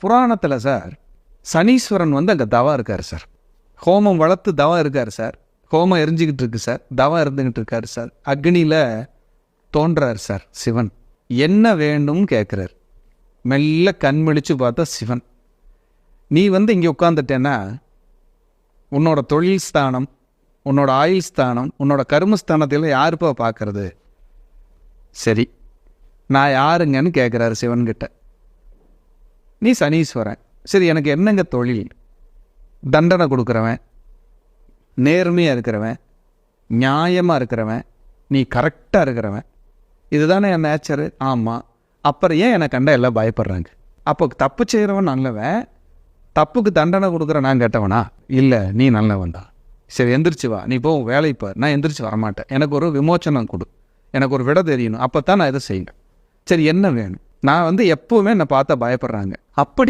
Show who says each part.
Speaker 1: புராணத்தில் சார் சனீஸ்வரன் வந்து அங்கே தவம் இருக்கார் சார். ஹோமம் வளர்த்து தவம் இருக்கார் சார். ஹோமம் எரிஞ்சிக்கிட்டு இருக்கு சார். தவம் இருந்துக்கிட்டு இருக்காரு சார். அக்னியில் தோன்றார் சார் சிவன். என்ன வேணும்னு கேட்குறார். மெல்ல கண் விழிச்சு பார்த்தா சிவன். நீ வந்து இங்கே உட்காந்துட்டேன்னா உன்னோட தொழில் ஸ்தானம், உன்னோட ஆயுள் ஸ்தானம், உன்னோட கர்மஸ்தானத்தில் யாருப்பா பார்க்கறது? சரி, நான் யாருங்கன்னு கேட்குறாரு சிவன்கிட்ட. நீ சனீஸ்வரன். சரி, எனக்கு என்னங்க தொழில்? தண்டனை கொடுக்குறவன், நேர்மையாக இருக்கிறவன், நியாயமாக இருக்கிறவன், நீ கரெக்டாக இருக்கிறவன், இதுதானே என் நேச்சரு. ஆமாம். அப்புறம் ஏன் என்னை கண்டா எல்லாம் பயப்படுறாங்க? அப்போ தப்பு செய்கிறவன் நல்லவன், தப்புக்கு தண்டனை கொடுக்குற நான் கேட்டவனா? இல்லை, நீ நல்லவன் தான். சரி, எந்திரிச்சு வா, நீ போ வேலைக்கு. நான் எந்திரிச்சு வரமாட்டேன். எனக்கு ஒரு விமோச்சனம் கொடு, எனக்கு ஒரு விட தெரியணும், அப்போ தான் நான் இதை செய்யணும். சரி, என்ன வேணும்? நான் வந்து எப்போவுமே என்னை பார்த்தா பயப்படுறாங்க. அப்படி